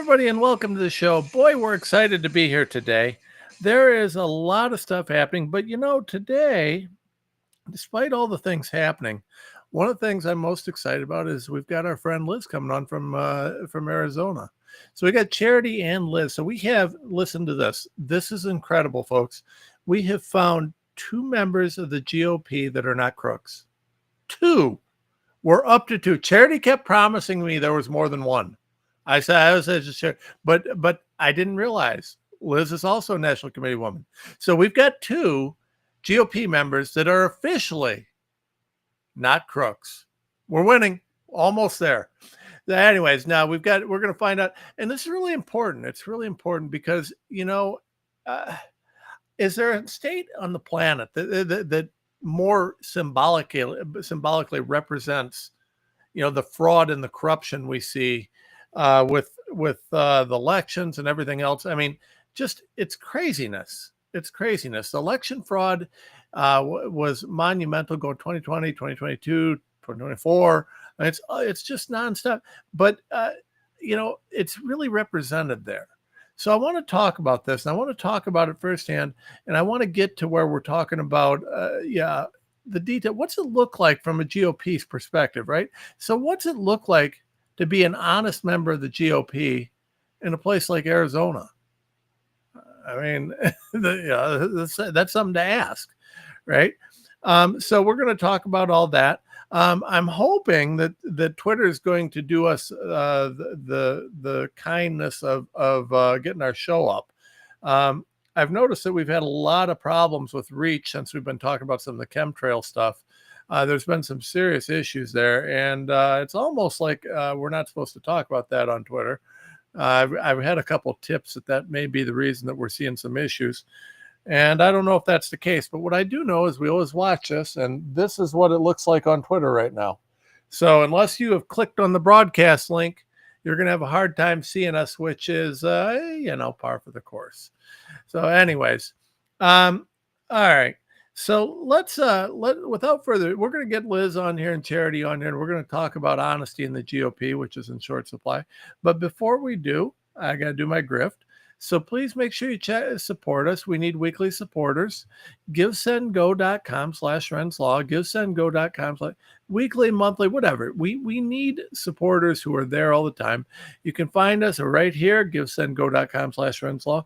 everybody, and welcome to the show. Boy, we're excited to be here today. There is a lot of stuff happening, but today, despite all the things happening, one of the things I'm most excited about is we've got our friend Liz coming on from Arizona. So we got Charity and Liz. So we have, listen to this. This is incredible, folks. We have found two members of the GOP that are not crooks. Two. We're up to two. Charity kept promising me there was more than one. I was just sure, but I didn't realize Liz is also a national committee woman. So we've got two GOP members that are officially not crooks. We're winning, almost there. Anyways, now we're going to find out, and this is really important. It's really important because is there a state on the planet that more symbolically represents the fraud and the corruption we see with the elections and everything else? I mean, just it's craziness. It's craziness. The election fraud was monumental going 2020, 2022, 2024. It's just nonstop. But it's really represented there. So I want to talk about this, and I want to talk about it firsthand, and I want to get to where we're talking about the detail. What's it look like from a GOP's perspective, right? So what's it look like to be an honest member of the GOP in a place like Arizona? I mean, that's something to ask, right? So we're going to talk about all that. I'm hoping that Twitter is going to do us the kindness of getting our show up. I've noticed that we've had a lot of problems with reach since we've been talking about some of the chemtrail stuff. There's been some serious issues there, and it's almost like we're not supposed to talk about that on Twitter. I've had a couple tips that may be the reason that we're seeing some issues, and I don't know if that's the case. But what I do know is we always watch this, and this is what it looks like on Twitter right now. So unless you have clicked on the broadcast link, you're going to have a hard time seeing us, which is par for the course. So anyways, all right. So let's without further, we're going to get Liz on here and Charity on here, and we're going to talk about honesty in the GOP, which is in short supply. But before we do, I got to do my grift. So please make sure you support us. We need weekly supporters. GiveSendGo.com/RensLaw. GiveSendGo.com/ weekly, monthly, whatever. We need supporters who are there all the time. You can find us right here, GiveSendGo.com/RensLaw.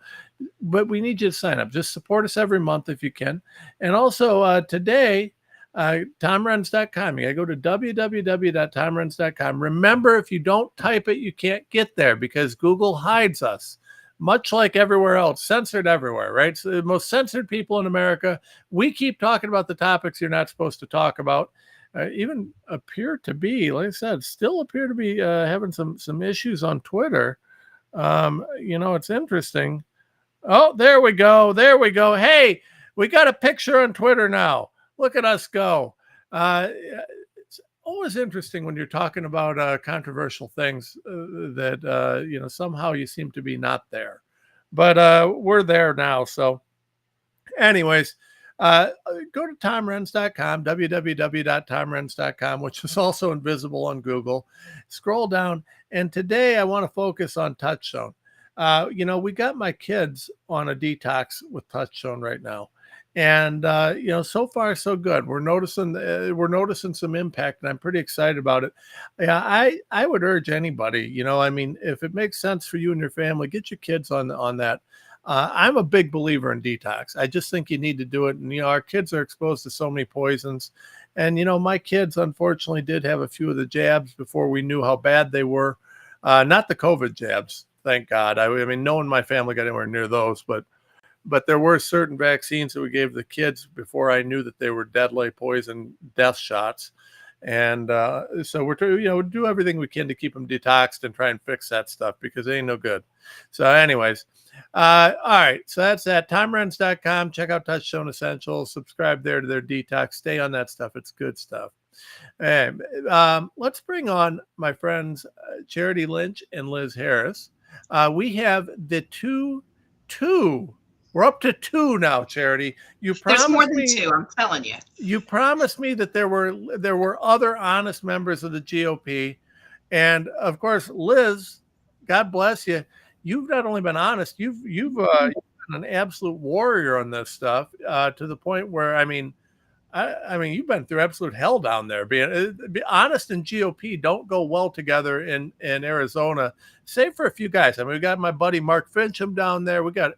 But we need you to sign up. Just support us every month if you can. And also today, TomRens.com. You got to go to www.TomRens.com. Remember, if you don't type it, you can't get there because Google hides us. Much like everywhere else, censored everywhere, right? So the most censored people in America. We keep talking about the topics you're not supposed to talk about. Even appear to be, like I said, still appear to be having some issues on Twitter. It's interesting. Oh, there we go. There we go. Hey, we got a picture on Twitter now. Look at us go. It's always interesting when you're talking about controversial things that, somehow you seem to be not there. But we're there now. So anyways, go to TomRens.com, www.TomRens.com, which is also invisible on Google. Scroll down. And today I want to focus on Touchstone. We got my kids on a detox with Touchstone right now. And, so far, so good. We're noticing some impact, and I'm pretty excited about it. Yeah, I would urge anybody, if it makes sense for you and your family, get your kids on that. I'm a big believer in detox. I just think you need to do it. And, our kids are exposed to so many poisons. And, my kids, unfortunately, did have a few of the jabs before we knew how bad they were. Not the COVID jabs, thank God. I mean, no one in my family got anywhere near those, but there were certain vaccines that we gave the kids before I knew that they were deadly poison death shots. And so we're do everything we can to keep them detoxed and try and fix that stuff because it ain't no good. So anyways, all right. So that's that. TomRens.com. Check out Touchstone Essentials. Subscribe there to their detox. Stay on that stuff. It's good stuff. And let's bring on my friends Charity Lynch and Liz Harris. We have the two. We're up to two now, Charity. There's more than two, I'm telling you. You promised me that there were other honest members of the GOP. And of course, Liz God bless you. You've not only been honest, you've been an absolute warrior on this stuff to the point where I mean, you've been through absolute hell down there. Be honest and GOP don't go well together in Arizona, save for a few guys. I mean, we got my buddy Mark Fincham down there. We got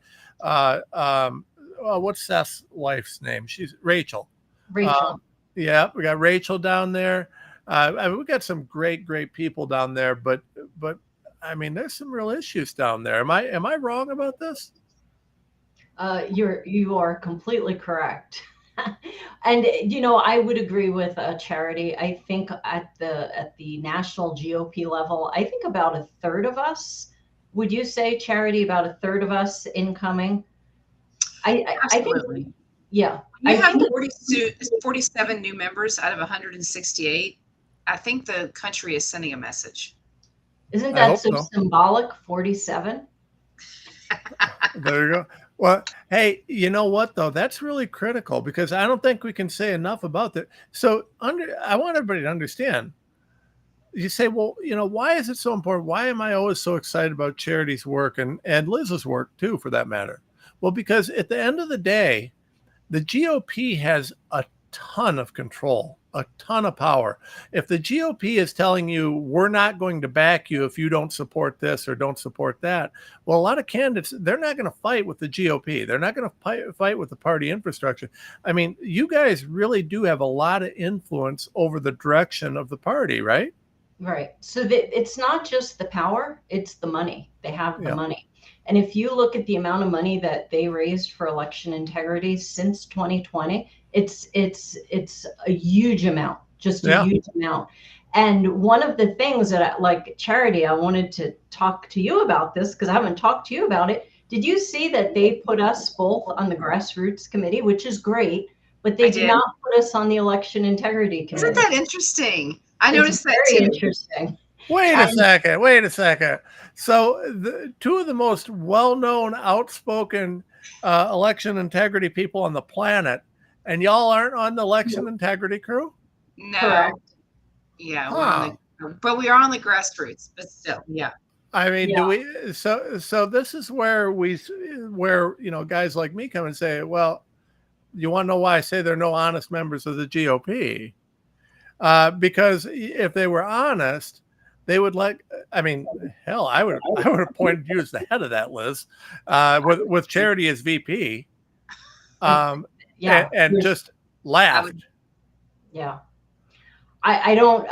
what's Seth's wife's name? She's Rachel. Rachel. Yeah, we got Rachel down there. I mean, we got some great people down there, but I mean, there's some real issues down there. Am I wrong about this? You are completely correct. And I would agree with Charity. I think at the national GOP level, I think about a third of us. Would you say, Charity, about a third of us incoming? I think, yeah. You have 47 new members out of 168. I think the country is sending a message. Isn't that so symbolic? 47. There you go. Well, hey, you know what, though? That's really critical because I don't think we can say enough about that. So I want everybody to understand. You say, well, why is it so important? Why am I always so excited about Charity's work and Liz's work, too, for that matter? Well, because at the end of the day, the GOP has a ton of control, a ton of power. If the GOP is telling you we're not going to back you if you don't support this or don't support that, well, a lot of candidates, they're not going to fight with the GOP. They're not going to fight with the party infrastructure. I mean, you guys really do have a lot of influence over the direction of the party, right? Right. So it's not just the power, it's the money. They have the money. And if you look at the amount of money that they raised for election integrity since 2020, it's a huge amount, just a huge amount. And one of the things that Charity, I wanted to talk to you about this because I haven't talked to you about it. Did you see that they put us both on the grassroots committee, which is great, but they did not put us on the election integrity committee? Isn't that interesting? I noticed that too. Very interesting. Wait a second. So two of the most well-known, outspoken election integrity people on the planet, and y'all aren't on the election integrity crew? No. Correct. Yeah, but we are on the grassroots, but still, yeah. I mean, do we? So this is where guys like me come and say, well, you want to know why I say there are no honest members of the GOP? Because if they were honest, they would I would have appointed you as the head of that, Liz, with Charity as VP, and just laughed. Yeah. I don't,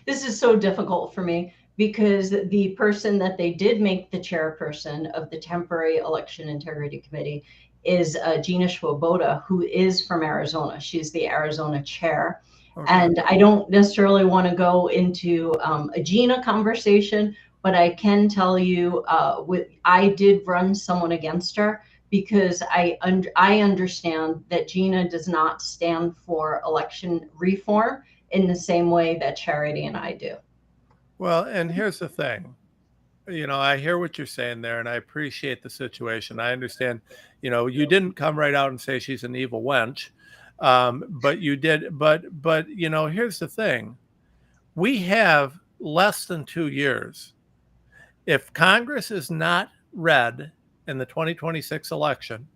this is so difficult for me because the person that they did make the chairperson of the temporary election integrity committee is Gina Swoboda, who is from Arizona. She's the Arizona chair. Okay. And I don't necessarily want to go into a Gina conversation, but I can tell you I did run someone against her because I understand that Gina does not stand for election reform in the same way that Charity and I do. Well, and here's the thing. I hear what you're saying there, and I appreciate the situation. I understand, you didn't come right out and say she's an evil wench, but you did. But here's the thing. We have less than 2 years. If Congress is not read in the 2026 election,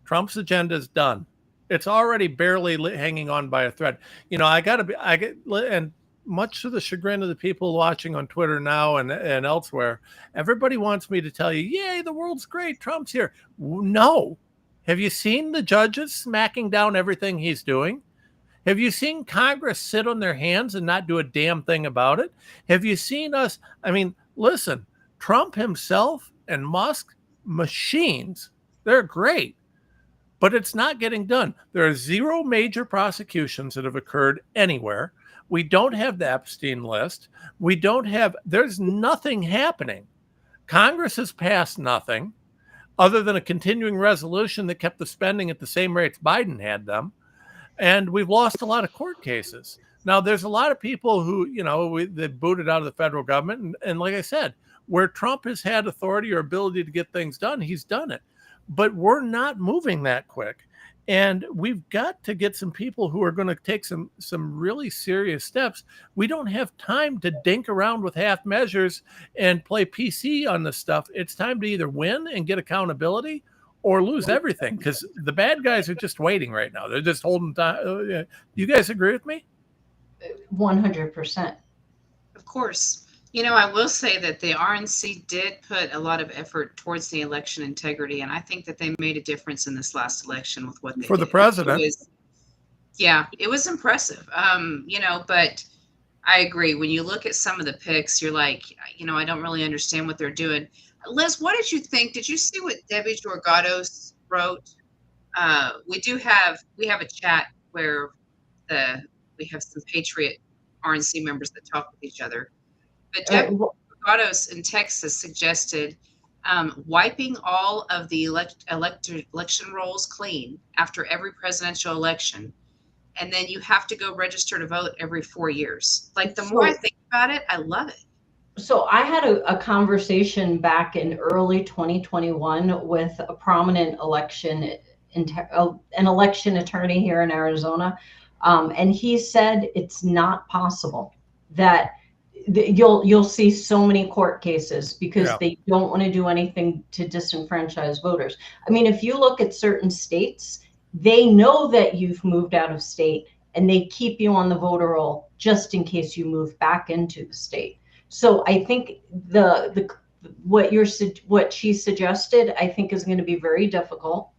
Trump's agenda is done. It's already barely hanging on by a thread. And much to the chagrin of the people watching on Twitter now and elsewhere, everybody wants me to tell you, yay, the world's great, Trump's here. No. Have you seen the judges smacking down everything he's doing? Have you seen Congress sit on their hands and not do a damn thing about it? Have you seen us? I mean, listen, Trump himself and Musk, machines, they're great, but it's not getting done. There are 0 major prosecutions that have occurred anywhere. We don't have the Epstein list. There's nothing happening. Congress has passed nothing other than a continuing resolution that kept the spending at the same rates Biden had them. And we've lost a lot of court cases. Now, there's a lot of people who, they booted out of the federal government. And like I said, where Trump has had authority or ability to get things done, he's done it. But we're not moving that quick. And we've got to get some people who are going to take some really serious steps. We don't have time to dink around with half measures and play PC on this stuff. It's time to either win and get accountability or lose everything, because the bad guys are just waiting right now. They're just holding time. You guys agree with me? 100%. Of course. I will say that the RNC did put a lot of effort towards the election integrity, and I think that they made a difference in this last election with what they For the did. president. It was impressive. But I agree. When you look at some of the picks, you're like, I don't really understand what they're doing. Liz, what did you think? Did you see what Debbie Georgatos wrote? We have a chat where we have some Patriot RNC members that talk with each other. But Debbie Georgatos in Texas suggested wiping all of the election rolls clean after every presidential election. And then you have to go register to vote every 4 years. Like, the more I think about it, I love it. So I had a conversation back in early 2021 with a prominent an election attorney here in Arizona. And he said it's not possible that you'll see so many court cases because they don't want to do anything to disenfranchise voters. I mean, if you look at certain states, they know that you've moved out of state and they keep you on the voter roll just in case you move back into the state. So I think what she suggested, I think, is going to be very difficult.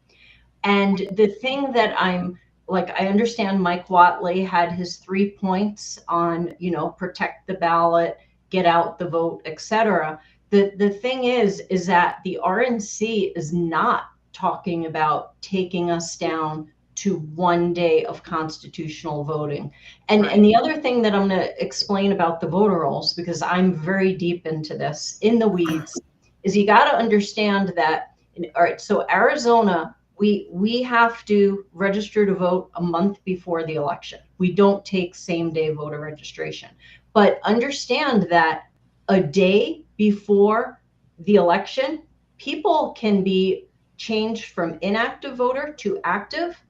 And the thing that I understand Mike Whatley had his 3 points on, protect the ballot, get out the vote, etc. The thing is that the RNC is not talking about taking us down to 1 day of constitutional voting. And the other thing that I'm going to explain about the voter rolls, because I'm very deep into this, in the weeds, is you got to understand that, all right, so Arizona, we have to register to vote a month before the election. We don't take same day voter registration. But understand that a day before the election, people can be changed from inactive voter to active,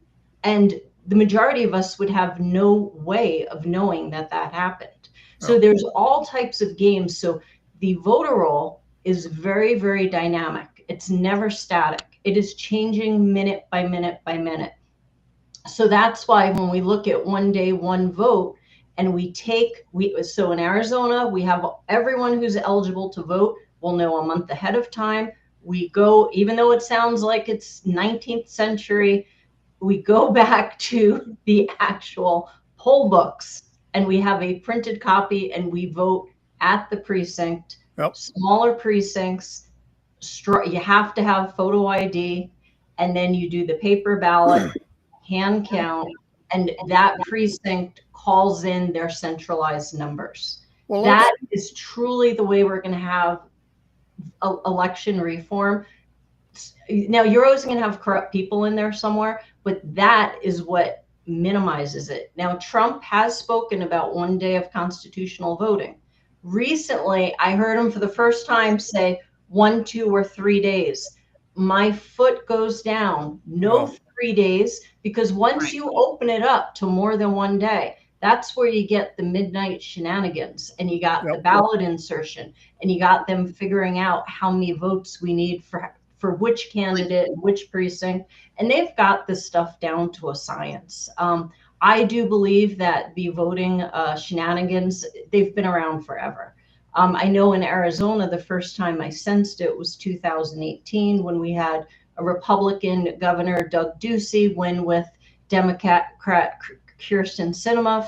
and the majority of us would have no way of knowing that happened. So there's all types of games. So the voter roll is very, very dynamic. It's never static. It is changing minute by minute by minute. So that's why when we look at 1 day, 1 vote, and so in Arizona, we have everyone who's eligible to vote will know a month ahead of time. We go, even though it sounds like it's 19th century, we go back to the actual poll books and we have a printed copy and we vote at the precinct. Smaller precincts, you have to have photo ID, and then you do the paper ballot, hand count, and that precinct calls in their centralized numbers. Well, that is truly the way we're going to have election reform. Now, you're always going to have corrupt people in there somewhere, but that is what minimizes it. Now, Trump has spoken about 1 day of constitutional voting. Recently, I heard him for the first time say 1, 2, or 3 days. My foot goes down. No 3 days, because once you open it up to more than 1 day, that's where you get the midnight shenanigans, and you got the ballot insertion, and you got them figuring out how many votes we need for which candidate, which precinct, and they've got this stuff down to a science. I do believe that the voting shenanigans, they've been around forever. I know in Arizona, the first time I sensed it was 2018 when we had a Republican governor, Doug Ducey, win with Democrat Kyrsten Sinema.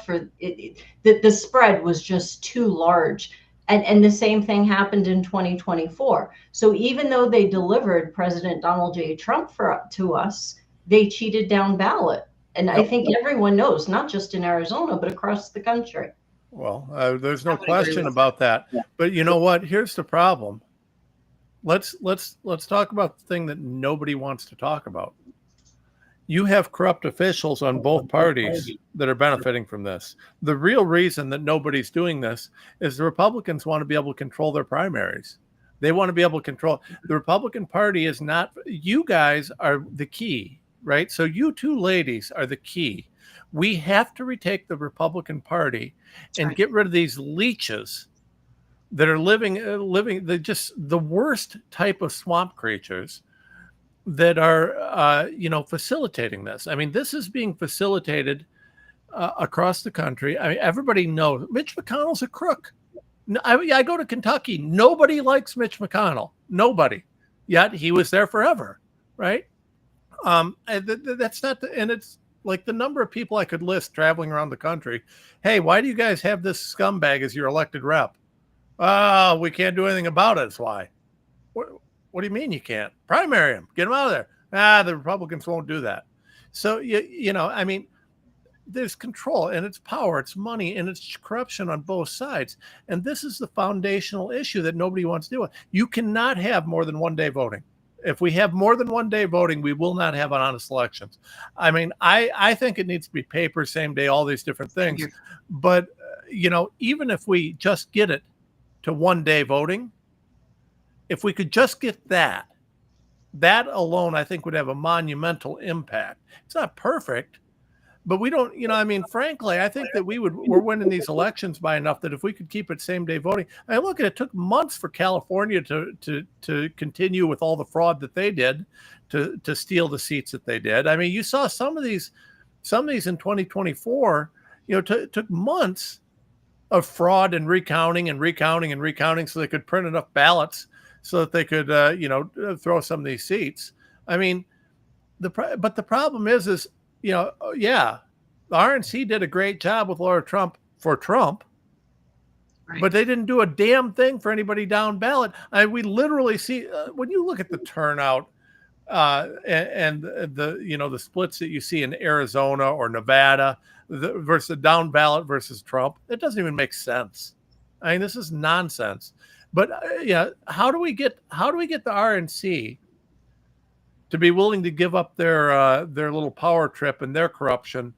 The spread was just too large. And the same thing happened in 2024. So even though they delivered President Donald J. Trump to us, they cheated down ballot. And I think everyone knows, not just in Arizona, but across the country. Well, there's no question about that. But you know what? Here's the problem. Let's talk about the thing that nobody wants to talk about. You have corrupt officials on both parties that are benefiting from this. The real reason that nobody's doing this is the Republicans want to be able to control their primaries. They want to be able to control. The Republican Party is not. You guys are the key. right? So you two ladies are the key. We have to retake the Republican Party and right. get rid of these leeches that are living just the worst type of swamp creatures that are facilitating this. I mean, this is being facilitated across the country. I mean, everybody knows Mitch McConnell's a crook. I go to Kentucky. Nobody likes Mitch McConnell. Nobody. Yet he was there forever, right? That's not and it's like the number of people I could list traveling around the country. Hey, why do you guys have this scumbag as your elected rep? Oh, we can't do anything about it. That's why. What do you mean you can't? Primary him. Get him out of there. The Republicans won't do that. So, I mean, there's control and it's power, it's money, and it's corruption on both sides. And this is the foundational issue that nobody wants to deal with. You cannot have more than 1 day voting. If we have more than 1 day voting, we will not have honest elections. I mean, I think it needs to be paper, same day, all these different things. But, even if we just get it to 1 day voting, if we could just get that alone, I think would have a monumental impact. It's not perfect, but we don't, frankly, I think that we're winning these elections by enough that if we could keep it same day voting. I mean, look, it took months for California to continue with all the fraud that they did to steal the seats that they did. I mean, you saw some of these in 2024, took months of fraud and recounting so they could print enough ballots so that they could, throw some of these seats. I mean, but the problem is, the RNC did a great job with Laura Trump for Trump, right, but they didn't do a damn thing for anybody down ballot. We literally see when you look at the turnout and the splits that you see in Arizona or Nevada versus the down ballot versus Trump, it doesn't even make sense. I mean, this is nonsense. But how do we get the RNC to be willing to give up their little power trip and their corruption,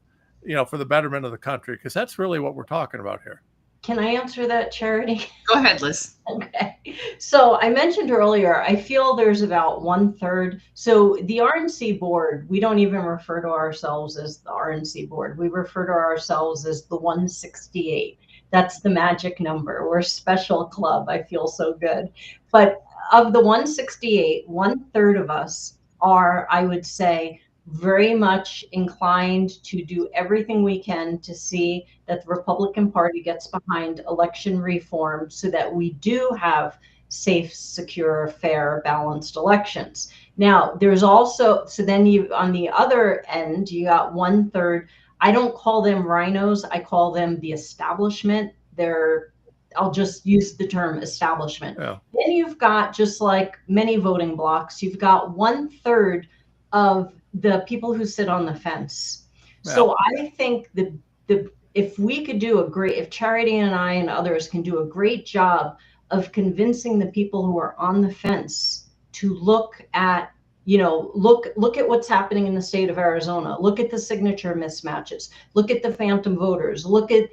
for the betterment of the country? Because that's really what we're talking about here. Can I answer that, Charity? Go ahead, Liz. Okay. So I mentioned earlier, I feel there's about 1/3. So the RNC board, we don't even refer to ourselves as the RNC board. We refer to ourselves as the 168. That's the magic number. We're a special club. I feel so good. But of the 168, 1/3 of us are, I would say, very much inclined to do everything we can to see that the Republican Party gets behind election reform so that we do have safe, secure, fair, balanced elections. Now, there's also, so then on the other end, you got 1/3. I don't call them rhinos. I call them the establishment. I'll just use the term establishment. Yeah. Then you've got, just like many voting blocks, you've got 1/3 of the people who sit on the fence. Yeah. So I think if we could do if Charity and I and others can do a great job of convincing the people who are on the fence to look at what's happening in the state of Arizona, look at the signature mismatches, look at the phantom voters, look at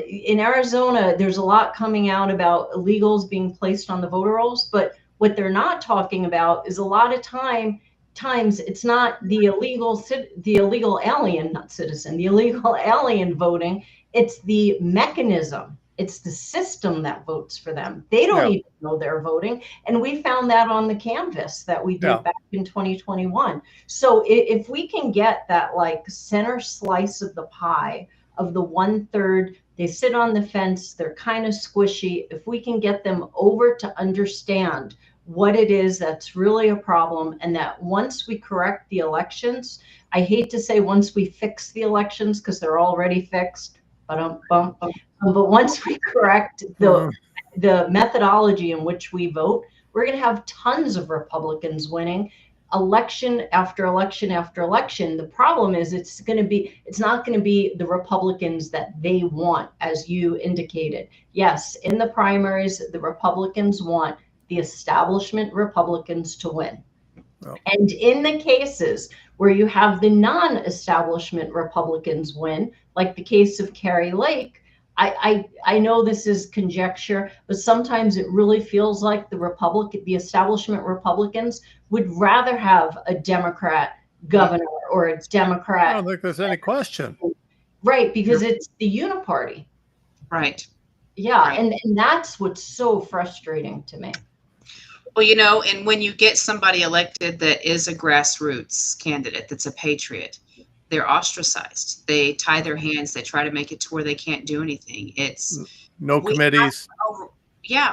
in Arizona, there's a lot coming out about illegals being placed on the voter rolls, but what they're not talking about is a lot of times it's not the illegal alien, not citizen, the illegal alien voting. It's the mechanism. It's the system that votes for them. They don't even know they're voting. And we found that on the canvas that we did back in 2021. So if we can get that like center slice of the pie of the 1/3, they sit on the fence, they're kind of squishy. If we can get them over to understand what it is that's really a problem, and that once we correct the elections, I hate to say once we fix the elections because they're already fixed, but once we correct the methodology in which we vote, we're going to have tons of Republicans winning election after election after election. The problem is it's not going to be the Republicans that they want, as you indicated. Yes, in the primaries, the Republicans want the establishment Republicans to win. Oh. And in the cases where you have the non-establishment Republicans win, like the case of Kari Lake, I know this is conjecture, but sometimes it really feels like the establishment Republicans would rather have a Democrat governor or a I Democrat. don't think there's any question. Right, because it's the uniparty. Right. Yeah, Right. and that's what's so frustrating to me. Well, you know, and when you get somebody elected that is a grassroots candidate, that's a patriot, they're ostracized. They tie their hands. They try to make it to where they can't do anything. No We have committees.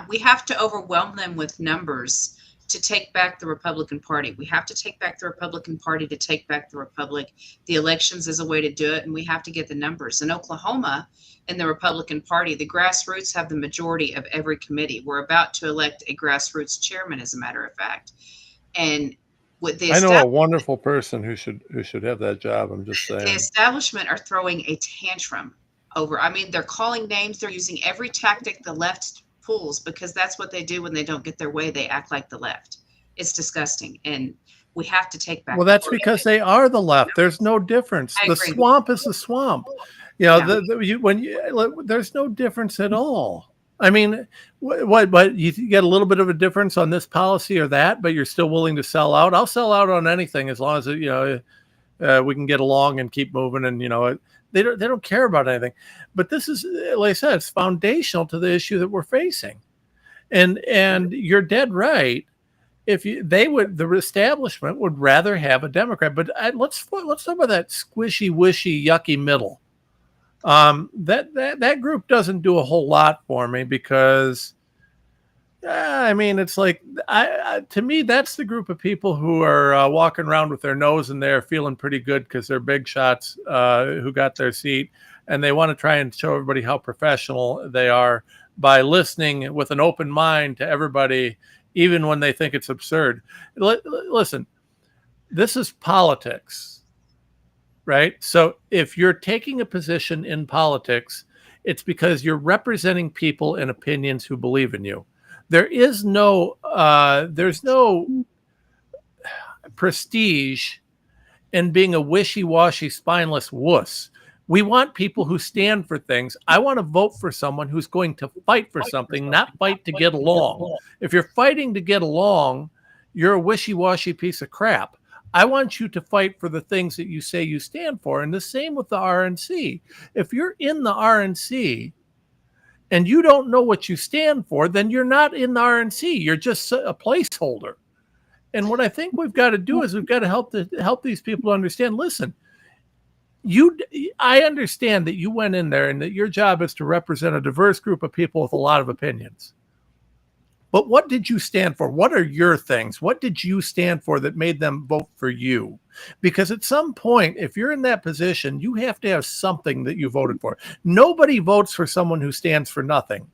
we have to overwhelm them with numbers to take back the Republican Party. We have to take back the Republican Party to take back the Republic. The elections is a way to do it, and we have to get the numbers. In Oklahoma, in the Republican Party, the grassroots have the majority of every committee. We're about to elect a grassroots chairman, as a matter of fact. And with the I know a wonderful person who should have that job. I'm just the saying. establishment are throwing a tantrum over. I mean, they're calling names. They're using every tactic the left pulls, because that's what they do when they don't get their way. They act like the left. It's disgusting, and we have to take back. Well, that's because they are the left. There's no difference. I The agree. swamp is the swamp. You know, Yeah. there's no difference at all. I mean, what you get a little bit of a difference on this policy or that, but you're still willing to sell out. I'll sell out on anything as long as we can get along and keep moving. And they don't care about anything. But this is, like I said, it's foundational to the issue that we're facing. And you're dead right. The establishment would rather have a Democrat. But let's talk about that squishy, wishy, yucky middle. That group doesn't do a whole lot for me, because I mean, it's like, to me, that's the group of people who are walking around with their nose in there, feeling pretty good because they're big shots who got their seat, and they want to try and show everybody how professional they are by listening with an open mind to everybody, even when they think it's absurd. Listen, this is politics. Right? So if you're taking a position in politics, it's because you're representing people and opinions who believe in you. There's no prestige in being a wishy-washy, spineless wuss. We want people who stand for things. I want to vote for someone who's going to fight for something, not fight to get along. If you're fighting to get along, you're a wishy-washy piece of crap. I want you to fight for the things that you say you stand for. And the same with the RNC. If you're in the RNC and you don't know what you stand for, then you're not in the RNC. You're just a placeholder. And what I think we've got to do is we've got to help these people understand, listen, I understand that you went in there and that your job is to represent a diverse group of people with a lot of opinions. But what did you stand for? What are your things? What did you stand for that made them vote for you? Because at some point, if you're in that position, you have to have something that you voted for. Nobody votes for someone who stands for nothing.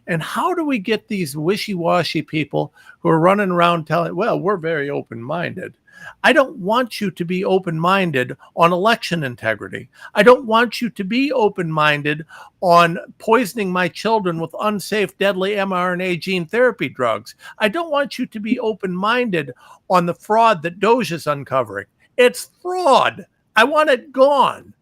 And how do we get these wishy-washy people who are running around telling, well, we're very open-minded? I don't want you to be open-minded on election integrity. I don't want you to be open-minded on poisoning my children with unsafe, deadly mRNA gene therapy drugs. I don't want you to be open-minded on the fraud that Doge is uncovering. It's fraud. I want it gone.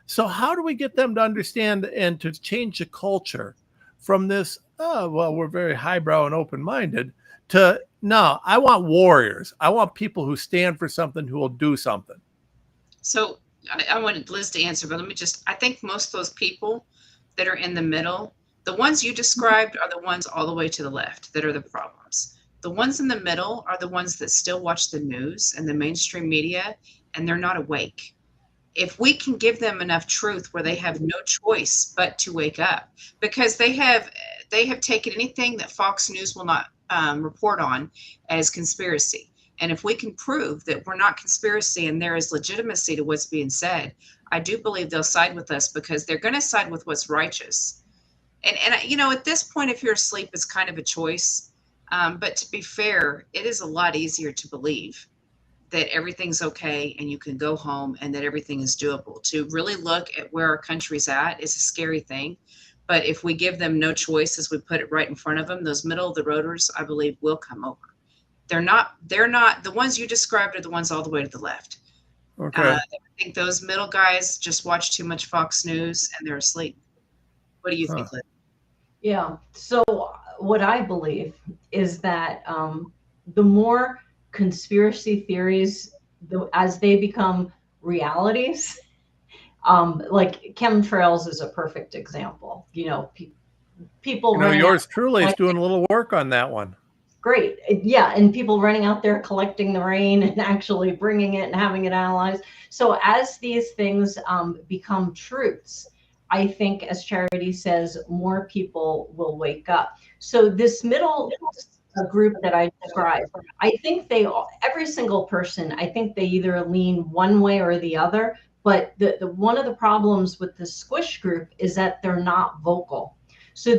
So how do we get them to understand and to change the culture from this, oh, well, we're very highbrow and open-minded, to, no, I want warriors. I want people who stand for something, who will do something. So I wanted Liz to answer, but I think most of those people that are in the middle, the ones you described are the ones all the way to the left that are the problems. The ones in the middle are the ones that still watch the news and the mainstream media, and they're not awake. If we can give them enough truth where they have no choice but to wake up, because they have taken anything that Fox News will not report on as conspiracy. And if we can prove that we're not conspiracy and there is legitimacy to what's being said, I do believe they'll side with us, because they're going to side with what's righteous. And at this point, if you're asleep, it's kind of a choice. But to be fair, it is a lot easier to believe that everything's okay and you can go home and that everything is doable. To really look at where our country's at is a scary thing. But if we give them no choice, as we put it right in front of them, those middle of the roaders, I believe, will come over. They're not the ones you described are the ones all the way to the left. Okay. I think those middle guys just watch too much Fox News and they're asleep. What do you think, Liz? Yeah. So what I believe is that the more conspiracy theories as they become realities, like chemtrails is a perfect example. People running out Yours truly is doing a little work on that one. great. Yeah. And people running out there collecting the rain and actually bringing it and having it analyzed. So as these things become truths, I think, as Charity says, more people will wake up. So this middle group that I described, I think every single person, I think they either lean one way or the other. But the one of the problems with the squish group is that they're not vocal. So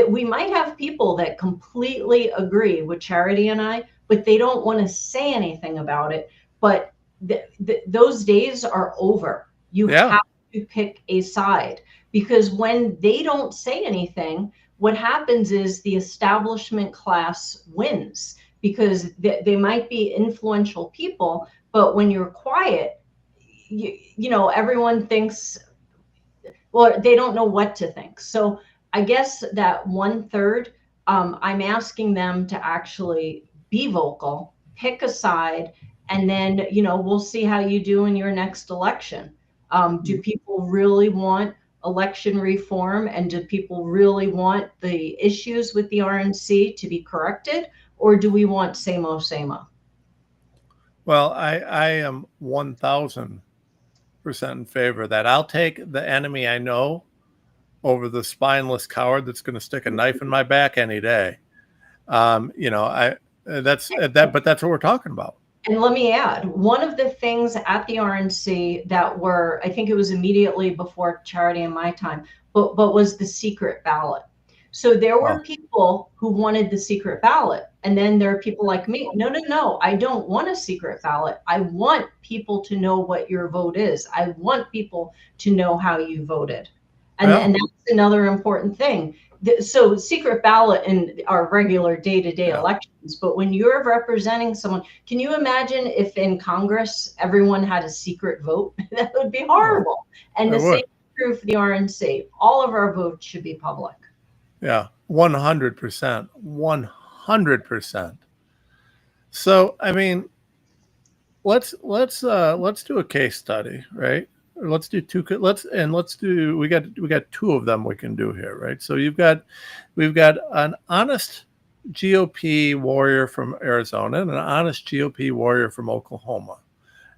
we might have people that completely agree with Charity and I, but they don't want to say anything about it. But those days are over. You have to pick a side, because when they don't say anything, what happens is the establishment class wins, because they might be influential people, but when you're quiet, everyone thinks, well, they don't know what to think. So I guess that 1/3, I'm asking them to actually be vocal, pick a side, and then, we'll see how you do in your next election. Do people really want election reform, and do people really want the issues with the RNC to be corrected, or do we want same-o, same-o? Well, I am 1,000% in favor of that. I'll take the enemy I know over the spineless coward that's going to stick a knife in my back any day. That's but that's what we're talking about. And let me add, one of the things at the RNC that I think it was immediately before Charity and my time, but was the secret ballot. So there were people who wanted the secret ballot. And then there are people like me. No, I don't want a secret ballot. I want people to know what your vote is. I want people to know how you voted. And that's another important thing. So secret ballot in our regular day-to-day elections, but when you're representing someone, can you imagine if in Congress everyone had a secret vote? That would be horrible. And the same is true for the RNC. All of our votes should be public. Yeah, 100%, 100%. So, I mean, let's do a case study, right? Let's do two. We got two of them we can do here, right? So we've got an honest GOP warrior from Arizona and an honest GOP warrior from Oklahoma.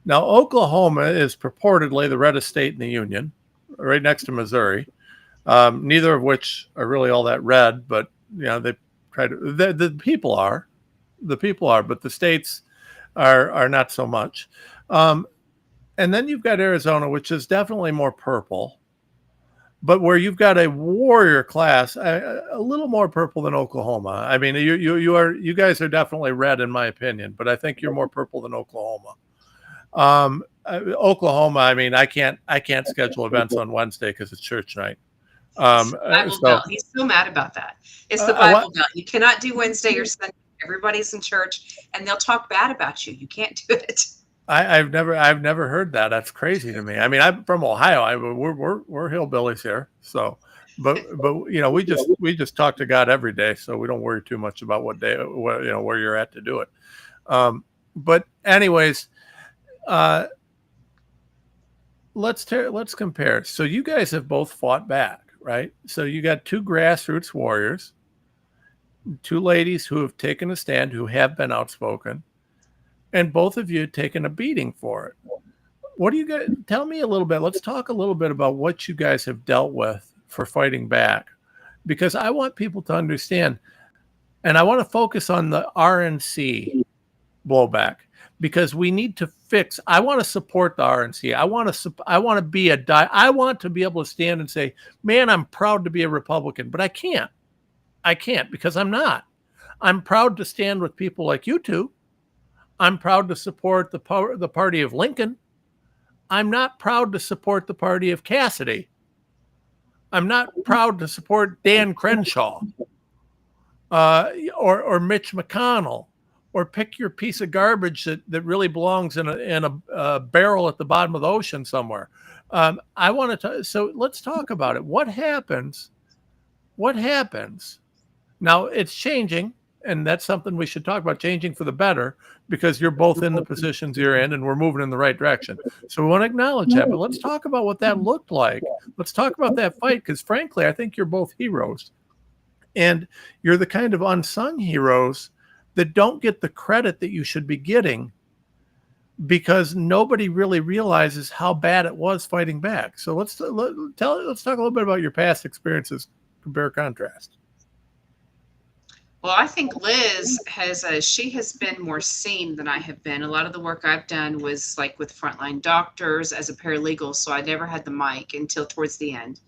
Now, Oklahoma is purportedly the reddest state in the union, right next to Missouri. Neither of which are really all that red, but they try to. The people are, but the states are not so much. And then you've got Arizona, which is definitely more purple, but where you've got a warrior class, a little more purple than Oklahoma. I mean, you guys are definitely red in my opinion, but I think you're more purple than Oklahoma. Oklahoma, I mean, I can't schedule events on Wednesday because it's church night. Bible Belt. He's so mad about that. It's the Bible Belt. You cannot do Wednesday or Sunday. Everybody's in church, and they'll talk bad about you. You can't do it. I've never heard that. That's crazy to me. I mean, I'm from Ohio. We're hillbillies here. So, but we just talk to God every day, so we don't worry too much about what day, where you're at to do it. But anyways, let's compare. So you guys have both fought back, right? So you got two grassroots warriors, two ladies who have taken a stand, who have been outspoken, and both of you have taken a beating for it. What do you guys tell me a little bit? Let's talk a little bit about what you guys have dealt with for fighting back, because I want people to understand, and I want to focus on the RNC blowback, because we need to fix. I want to support the RNC. I want to be able to stand and say, man, I'm proud to be a Republican, but I can't because I'm not. I'm proud to stand with people like you two. I'm proud to support the party of Lincoln. I'm not proud to support the party of Cassidy. I'm not proud to support Dan Crenshaw or Mitch McConnell, or pick your piece of garbage that really belongs in a barrel at the bottom of the ocean somewhere. I want to. So let's talk about it. What happens? Now it's changing. And that's something we should talk about, changing for the better, because you're both in the positions you're in and we're moving in the right direction. So we want to acknowledge that, but let's talk about what that looked like. Let's talk about that fight, because frankly, I think you're both heroes. And you're the kind of unsung heroes that don't get the credit that you should be getting, because nobody really realizes how bad it was fighting back. So let's talk a little bit about your past experiences, compare contrast. Well, I think Liz she has been more seen than I have been. A lot of the work I've done was like with frontline doctors as a paralegal, so I never had the mic until towards the end.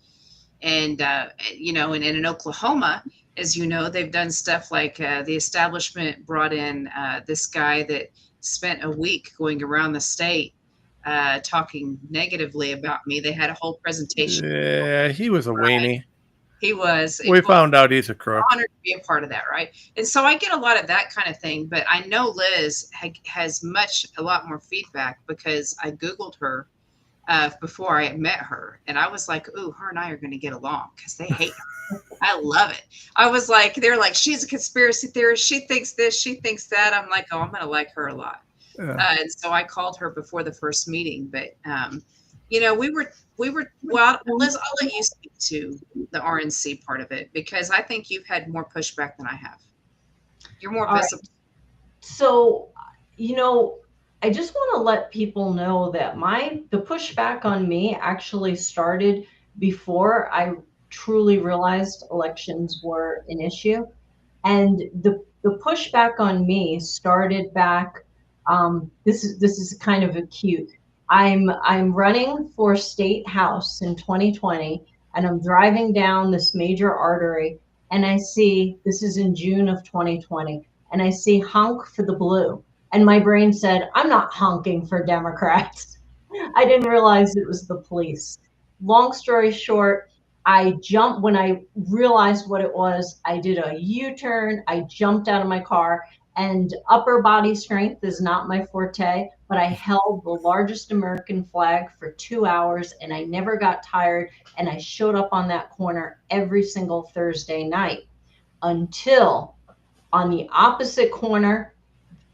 And and in Oklahoma, as you know, they've done stuff like the establishment brought in this guy that spent a week going around the state talking negatively about me. They had a whole presentation. Yeah, he was a weenie. He was. We found out he's a crook. Honored to be a part of that, right? And so I get a lot of that kind of thing. But I know Liz has a lot more feedback, because I Googled her before I met her, and I was like, "Ooh, her and I are going to get along," because they hate her. I love it. I was like, they're like, "She's a conspiracy theorist. She thinks this. She thinks that." I'm like, "Oh, I'm going to like her a lot." Yeah. And so I called her before the first meeting, but we were well, Liz, I'll let you speak to the RNC part of it, because I think you've had more pushback than I have. You're more visible. Right. So, I just want to let people know that the pushback on me actually started before I truly realized elections were an issue. And the pushback on me started back. This is kind of acute. I'm running for state house in 2020, and I'm driving down this major artery, and I see, this is in June of 2020, and I see honk for the blue. And my brain said, I'm not honking for Democrats. I didn't realize it was the police. Long story short, when I realized what it was, I did a U-turn, I jumped out of my car, and upper body strength is not my forte, but I held the largest American flag for 2 hours, and I never got tired, and I showed up on that corner every single Thursday night, until on the opposite corner,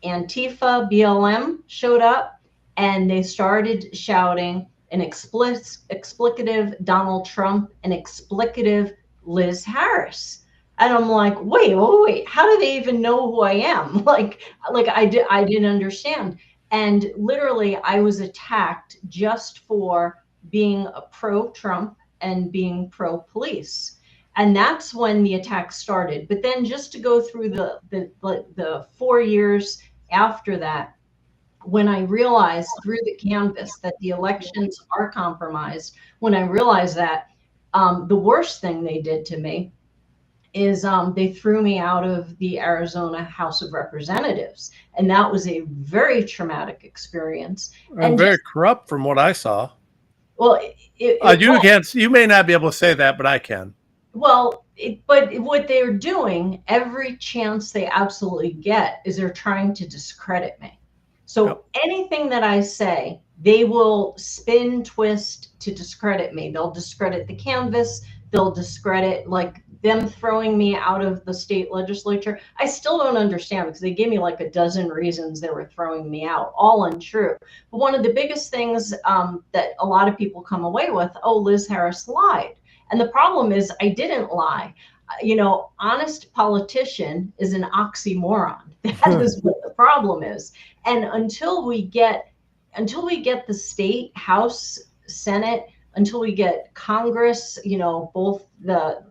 Antifa BLM showed up, and they started shouting an explicative Donald Trump, an explicative Liz Harris. And I'm like, wait, how do they even know who I am? Like I didn't understand. And literally I was attacked just for being a pro-Trump and being pro-police. And that's when the attack started. But then just to go through the 4 years after that, when I realized through the canvas that the elections are compromised, when I realized that, the worst thing they did to me is they threw me out of the Arizona House of Representatives. And that was a very traumatic experience. And very corrupt from what I saw. Well, you may not be able to say that, but I can. Well, but what they're doing, every chance they absolutely get, is they're trying to discredit me. So anything that I say, they will spin, twist to discredit me. They'll discredit the canvas. They'll discredit, like them throwing me out of the state legislature. I still don't understand, because they gave me like a dozen reasons they were throwing me out, all untrue. But one of the biggest things that a lot of people come away with, oh, Liz Harris lied. And the problem is I didn't lie. Honest politician is an oxymoron. That is what the problem is. And until we get the state, House, Senate, until we get Congress, both the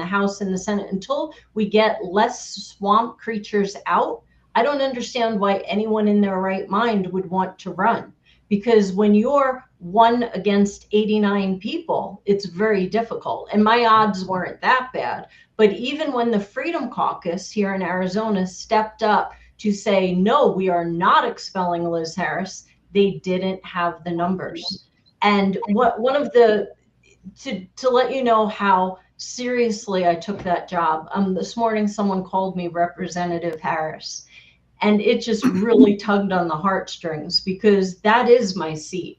House and the Senate, until we get less swamp creatures out, I don't understand why anyone in their right mind would want to run. Because when you're 1 against 89 people, it's very difficult. And my odds weren't that bad. But even when the Freedom Caucus here in Arizona stepped up to say, no, we are not expelling Liz Harris, they didn't have the numbers. And to let you know how seriously I took that job, this morning someone called me Representative Harris. And it just really tugged on the heartstrings, because that is my seat.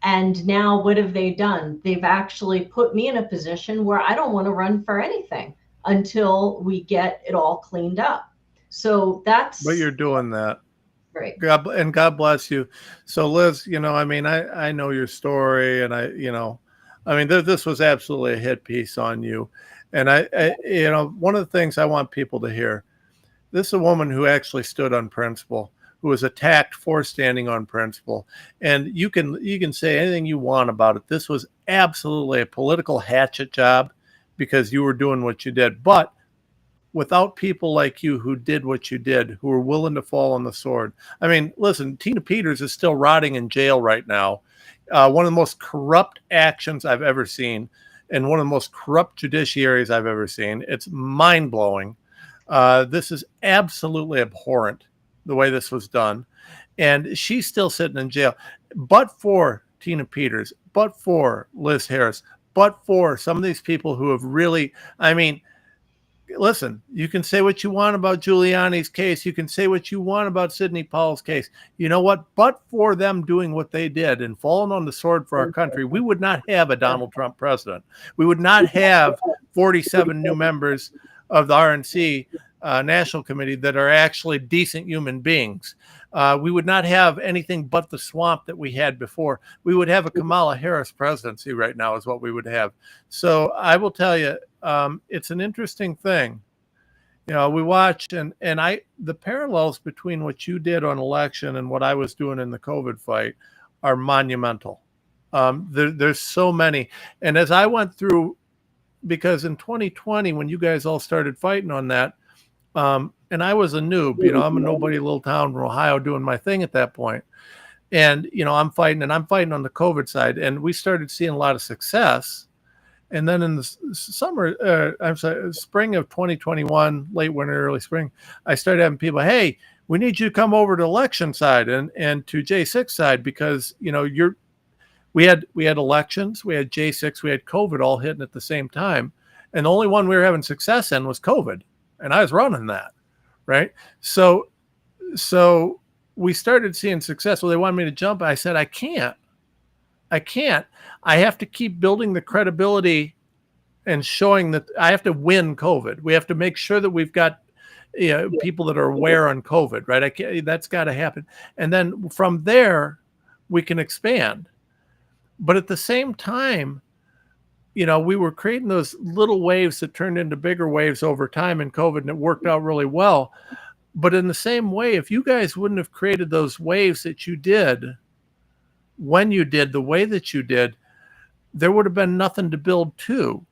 And now what have they done? They've actually put me in a position where I don't want to run for anything until we get it all cleaned up. So that's But you're doing that. great. God bless you. So Liz, I mean, I know your story, and I mean, this was absolutely a hit piece on you, and one of the things I want people to hear. This is a woman who actually stood on principle, who was attacked for standing on principle. And you can say anything you want about it. This was absolutely a political hatchet job because you were doing what you did. But without people like you who did what you did, who were willing to fall on the sword. I mean, listen, Tina Peters is still rotting in jail right now. One of the most corrupt actions I've ever seen, and one of the most corrupt judiciaries I've ever seen. It's mind blowing. This is absolutely abhorrent, the way this was done. And she's still sitting in jail. But for Tina Peters, but for Liz Harris, but for some of these people who have really, I mean, listen, you can say what you want about Giuliani's case. You can say what you want about Sidney Powell's case. You know what? But for them doing what they did and falling on the sword for our country, we would not have a Donald Trump president. We would not have 47 new members of the RNC National Committee that are actually decent human beings. We would not have anything but the swamp that we had before. We would have a Kamala Harris presidency right now is what we would have. So I will tell you, it's an interesting thing. We watch and the parallels between what you did on election and what I was doing in the COVID fight are monumental. There's so many. And as I went through, because in 2020, when you guys all started fighting on that, and I was a noob, I'm a nobody little town from Ohio doing my thing at that point. And, I'm fighting on the COVID side, and we started seeing a lot of success. And then in the spring of 2021, late winter, early spring, I started having people, hey, we need you to come over to election side and to J6 side, because, we had elections, we had J6, we had COVID all hitting at the same time. And the only one we were having success in was COVID. And I was running that, right? So we started seeing success. Well, they wanted me to jump. I said, I can't. I have to keep building the credibility and showing that I have to win COVID. We have to make sure that we've got people that are aware on COVID, right? That's got to happen. And then from there, we can expand. But at the same time, we were creating those little waves that turned into bigger waves over time in COVID, and it worked out really well. But in the same way, if you guys wouldn't have created those waves that you did, when you did the way that you did, there would have been nothing to build to,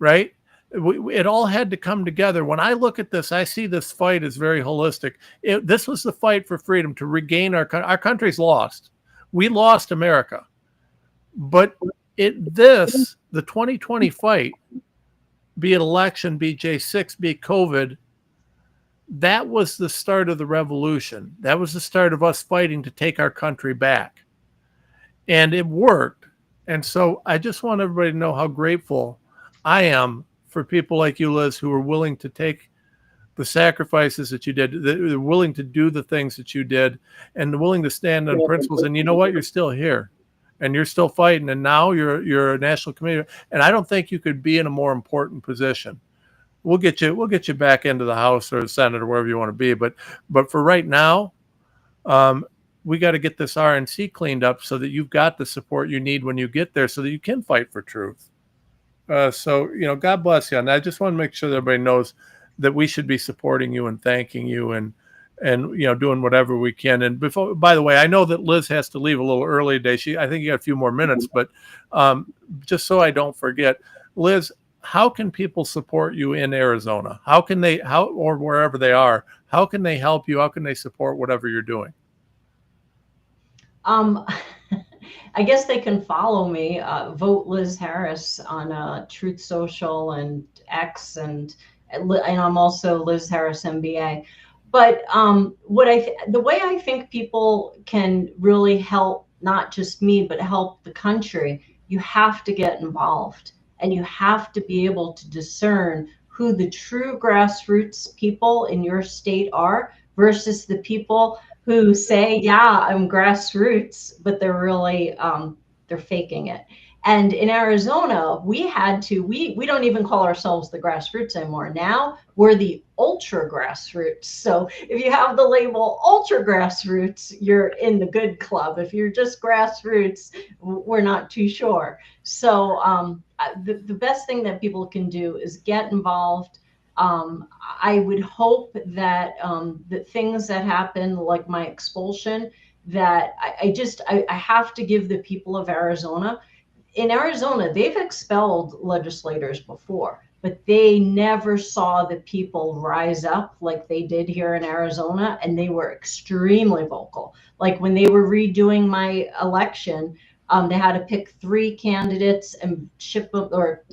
right? It all had to come together. When I look at this, I see this fight as very holistic. This was the fight for freedom, to regain our country's lost. We lost America. But the 2020 fight, be it election, be it J6, be it COVID, that was the start of the revolution. That was the start of us fighting to take our country back. And it worked. And so I just want everybody to know how grateful I am for people like you, Liz, who are willing to take the sacrifices that you did. They're willing to do the things that you did, and willing to stand on principles. And you know what? You're still here. And you're still fighting, and now you're a national committee, and I don't think you could be in a more important position. We'll get you back into the House or the Senate or wherever you want to be, but for right now, we got to get this RNC cleaned up so that you've got the support you need when you get there, so that you can fight for truth. So God bless you. And I just want to make sure that everybody knows that we should be supporting you and thanking you and doing whatever we can. And by the way, I know that Liz has to leave a little early today. I think you got a few more minutes, but just so I don't forget, Liz, how can people support you in Arizona? Or wherever they are, how can they help you? How can they support whatever you're doing? I guess they can follow me, vote Liz Harris on Truth Social and X, and I'm also Liz Harris MBA. But the way I think people can really help, not just me, but help the country, you have to get involved, and you have to be able to discern who the true grassroots people in your state are versus the people who say, yeah, I'm grassroots, but they're really, they're faking it. And in Arizona, we don't even call ourselves the grassroots anymore. Now we're the ultra grassroots. So if you have the label ultra grassroots, you're in the good club. If you're just grassroots, we're not too sure. So the best thing that people can do is get involved. I would hope that the things that happen, like my expulsion, that I have to give the people of Arizona. In Arizona, they've expelled legislators before, but they never saw the people rise up like they did here in Arizona, and they were extremely vocal. Like when they were redoing my election, they had to pick 3 candidates and ship them, or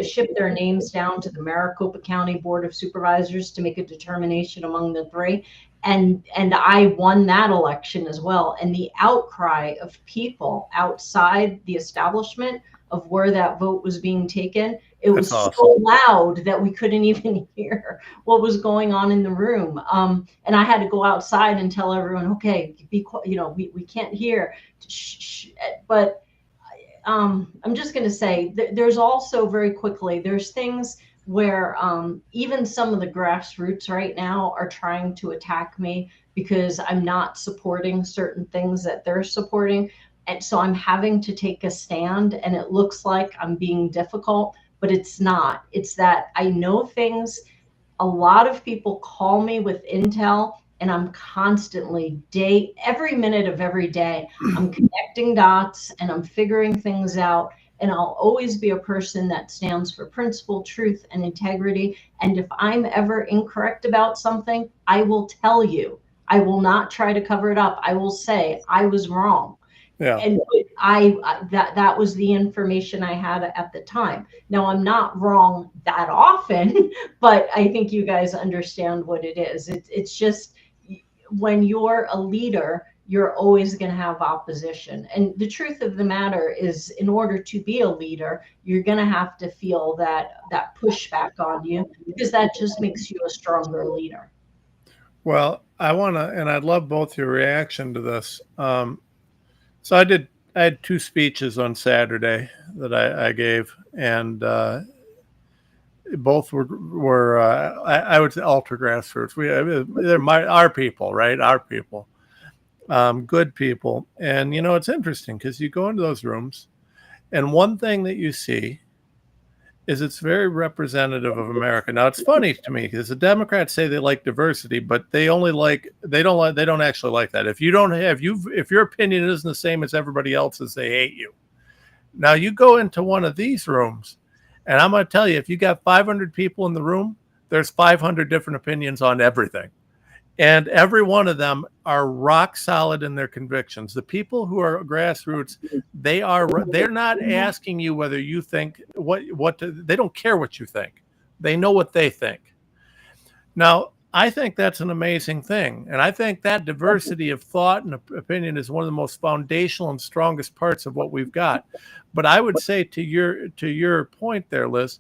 ship their names down to the Maricopa County Board of Supervisors to make a determination among the 3. And I won that election as well. And the outcry of people outside the establishment of where that vote was being taken, it was so loud that we couldn't even hear what was going on in the room. And I had to go outside and tell everyone, okay, be quiet, we can't hear. Shh. But I'm just going to say there's also very quickly, there's things where even some of the grassroots right now are trying to attack me because I'm not supporting certain things that they're supporting. And so I'm having to take a stand, and it looks like I'm being difficult, but it's not. It's that I know things. A lot of people call me with intel, and I'm constantly, every minute of every day, I'm connecting dots and I'm figuring things out. And I'll always be a person that stands for principle, truth, and integrity. And if I'm ever incorrect about something, I will tell you. I will not try to cover it up. I will say I was wrong. Yeah. And that was the information I had at the time. Now, I'm not wrong that often, but I think you guys understand what it is. It's just when you're a leader, you're always going to have opposition. And the truth of the matter is, in order to be a leader, you're going to have to feel that pushback on you, because that just makes you a stronger leader. Well, and I'd love both your reaction to this. So I had 2 speeches on Saturday that I gave, and both were I would say ultra grassroots. They're our people, right? Our people, good people. And it's interesting because you go into those rooms, and one thing that you see is it's very representative of America. Now, it's funny to me because the Democrats say they like diversity, but they don't actually like that. If your opinion isn't the same as everybody else's, they hate you. Now, you go into one of these rooms, and I'm going to tell you, if you got 500 people in the room, there's 500 different opinions on everything. And every one of them are rock solid in their convictions. The people who are grassroots, they're not asking you whether you think they don't care what you think. They know what they think. Now, I think that's an amazing thing. And I think that diversity of thought and opinion is one of the most foundational and strongest parts of what we've got. But I would say to your point there, Liz,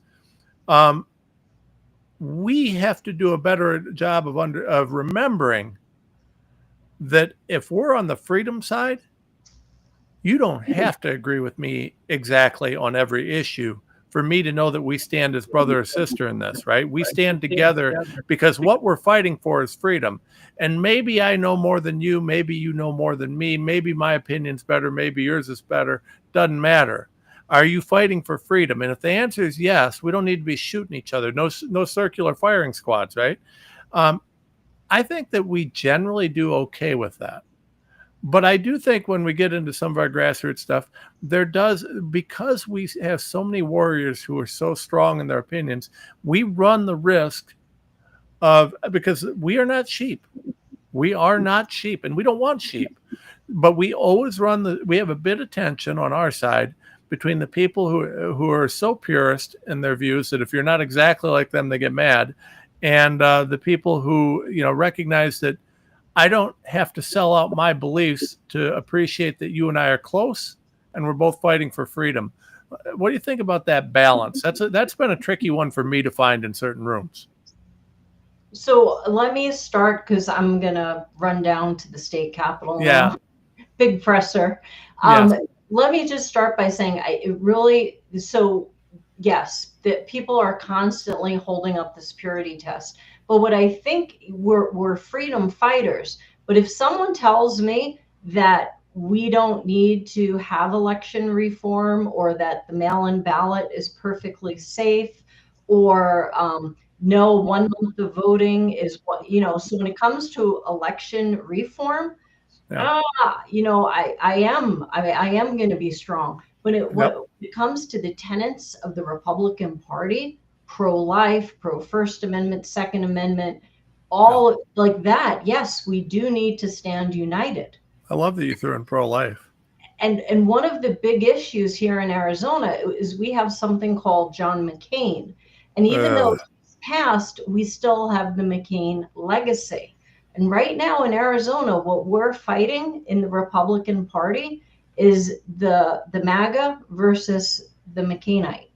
we have to do a better job of remembering that if we're on the freedom side, you don't have to agree with me exactly on every issue for me to know that we stand as brother or sister in this, right? We stand together because what we're fighting for is freedom. And maybe I know more than you, maybe you know more than me, maybe my opinion's better, maybe yours is better, doesn't matter. Are you fighting for freedom? And if the answer is yes, we don't need to be shooting each other. No circular firing squads, right? I think that we generally do okay with that. But I do think when we get into some of our grassroots stuff, because we have so many warriors who are so strong in their opinions, we run the risk because we are not sheep. We are not sheep, and we don't want sheep. But we always we have a bit of tension on our side between the people who are so purist in their views that if you're not exactly like them, they get mad, and the people who recognize that I don't have to sell out my beliefs to appreciate that you and I are close, and we're both fighting for freedom. What do you think about that balance? That's been a tricky one for me to find in certain rooms. So let me start, because I'm gonna run down to the state capitol now. Yeah. Big presser. Yes. let me just start by saying yes, that people are constantly holding up this purity test. But what I think, we're freedom fighters. But if someone tells me that we don't need to have election reform, or that the mail-in ballot is perfectly safe, or no, 1 month of voting is what, so when it comes to election reform, Yeah. I am going to be strong. When Yep. it comes to the tenets of the Republican Party, pro-life, pro-First Amendment, Second Amendment, all like that, yes, we do need to stand united. I love that you threw in pro-life. And one of the big issues here in Arizona is we have something called John McCain. And even though he's passed, we still have the McCain legacy. And right now in Arizona, what we're fighting in the Republican Party is the MAGA versus the McCainite.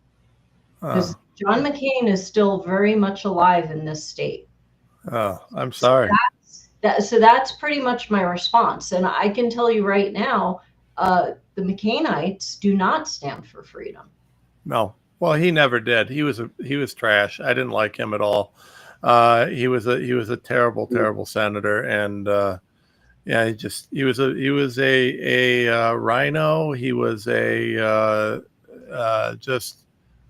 Because John McCain is still very much alive in this state. Oh, I'm sorry. So that's pretty much my response. And I can tell you right now, the McCainites do not stand for freedom. No. Well, he never did. He was trash. I didn't like him at all. He was a terrible, terrible senator, and yeah, he was a rhino. He was just,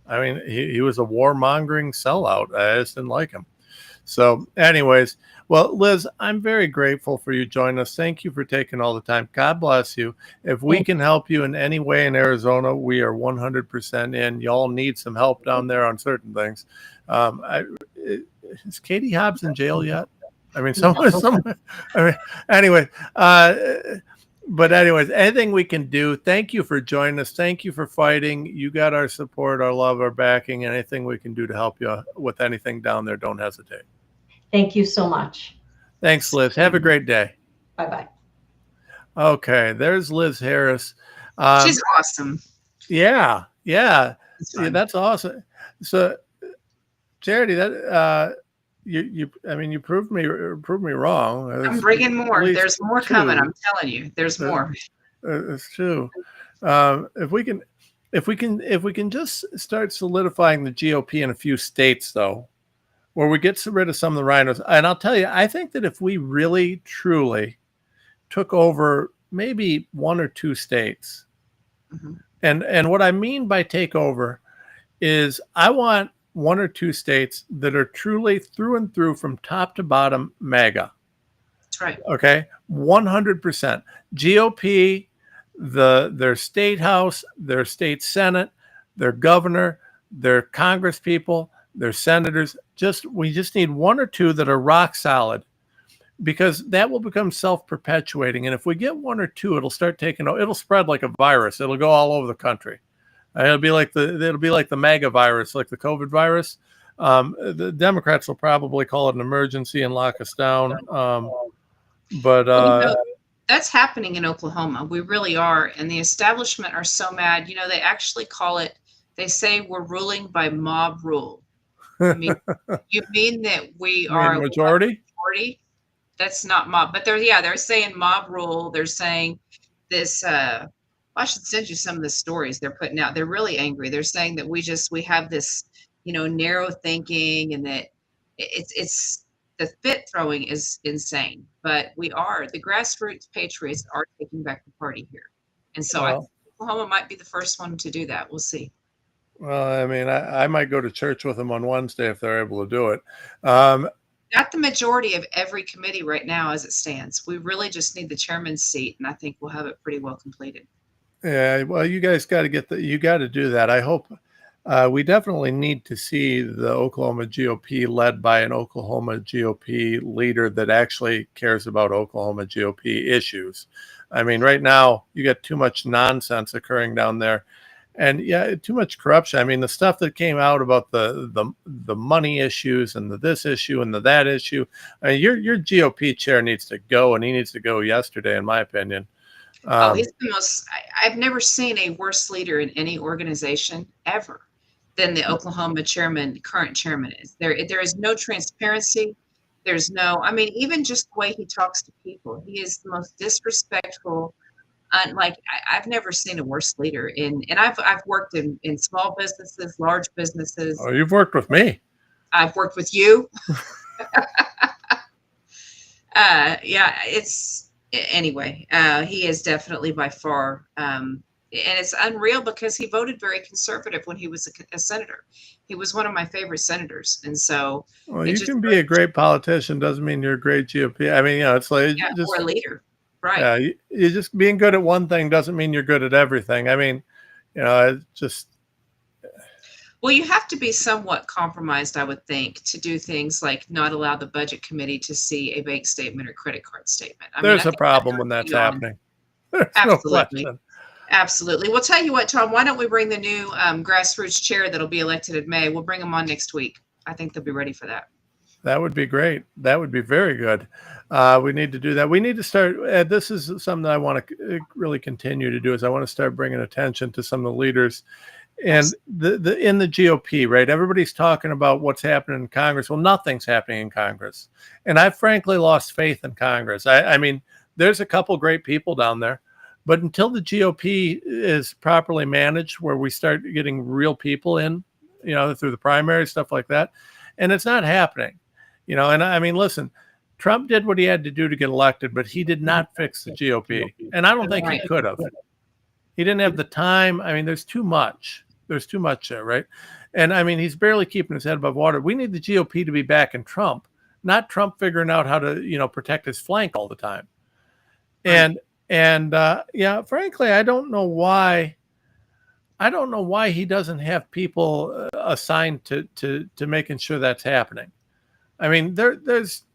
I mean, he was a warmongering sellout. I just didn't like him. So, anyways, well, Liz, I'm very grateful for you joining us. Thank you for taking all the time. God bless you. If we can help you in any way in Arizona, we are 100% in. Y'all need some help down there on certain things. Is Katie Hobbs in jail yet? I mean, anyway, but anyways, anything we can do. Thank you for joining us. Thank you for fighting. You got our support, our love, our backing. Anything we can do to help you with anything down there, don't hesitate. Thank you so much. Thanks, Liz. Have a great day. Bye-bye. Okay, there's Liz Harris. She's awesome. Yeah, that's awesome. So, Charity, that you proved me wrong. I'm bringing more. There's more coming. I'm telling you, there's more. It's true. If we can just start solidifying the GOP in a few states, though, where we get rid of some of the rhinos. And I'll tell you, I think that if we really, truly took over maybe 1 or 2 states, and what I mean by take over is I want 1 or 2 states that are truly through and through from top to bottom MAGA. That's right. Okay, 100%. GOP, their state house, their state senate, their governor, their congress people, their senators. We just need 1 or 2 that are rock solid, because that will become self-perpetuating. And if we get 1 or 2, it'll spread like a virus. It'll go all over the country. It'll be like the MAGA virus, like the COVID virus. The Democrats will probably call it an emergency and lock us down. That's happening in Oklahoma. We really are. And the establishment are so mad. They actually call it, they say we're ruling by mob rule. I mean, you mean that we are majority? That's not mob, but they're saying mob rule. They're saying this, I should send you some of the stories they're putting out. They're really angry. They're saying that we have this, narrow thinking, and that it's the fit throwing is insane. But the grassroots patriots are taking back the party here. And so I think Oklahoma might be the first one to do that. We'll see. Well, I mean, I might go to church with them on Wednesday if they're able to do it. Got the majority of every committee right now as it stands. We really just need the chairman's seat, and I think we'll have it pretty well completed. Yeah, well, you guys got to do that. I hope we definitely need to see the Oklahoma GOP led by an Oklahoma GOP leader that actually cares about Oklahoma GOP issues. I mean, right now you got too much nonsense occurring down there. And yeah, too much corruption. I mean, the stuff that came out about the money issues and this issue and that issue. I mean, your GOP chair needs to go, and he needs to go yesterday, in my opinion. He's the most. I've never seen a worse leader in any organization ever than the Oklahoma current chairman is. There is no transparency. There's no. I mean, even just the way he talks to people, he is the most disrespectful, I've never seen a worse leader and I've worked in small businesses, large businesses. Oh, you've worked with me. I've worked with you. Yeah, anyway, he is definitely by far, and it's unreal because he voted very conservative when he was a senator. He was one of my favorite senators, and so Well, it you just can be goes a to great politician doesn't mean you're a great GOP. I mean, it's like yeah, just or a leader, right? yeah, you just being good at one thing doesn't mean you're good at everything. I mean, it's just Well, you have to be somewhat compromised, I would think, to do things like not allow the budget committee to see a bank statement or credit card statement. I mean, I there's a think that problem goes when that's beyond. happening. There's no Absolutely. question. Absolutely. We'll tell you what, Tom, why don't we bring the new grassroots chair that'll be elected in May? We'll bring them on next week. I think they'll be ready for that. That would be great. That would be very good. We need to do that. We need to start. This is something that I want to really continue to do. Is I want to start bringing attention to some of the leaders and the in the GOP. Right? Everybody's talking about what's happening in Congress. Well, nothing's happening in Congress, and I've frankly lost faith in Congress. I mean, there's a couple great people down there, but until the GOP is properly managed, where we start getting real people in, through the primary stuff like that, and it's not happening. And I mean, listen, Trump did what he had to do to get elected, but he did not fix the GOP. And I don't think he could have. He didn't have the time. I mean, there's too much. There's too much there, right? And I mean, he's barely keeping his head above water. We need the GOP to be back in Trump, not Trump figuring out how to, protect his flank all the time. And yeah, frankly, I don't know why he doesn't have people assigned to making sure that's happening. I mean, there's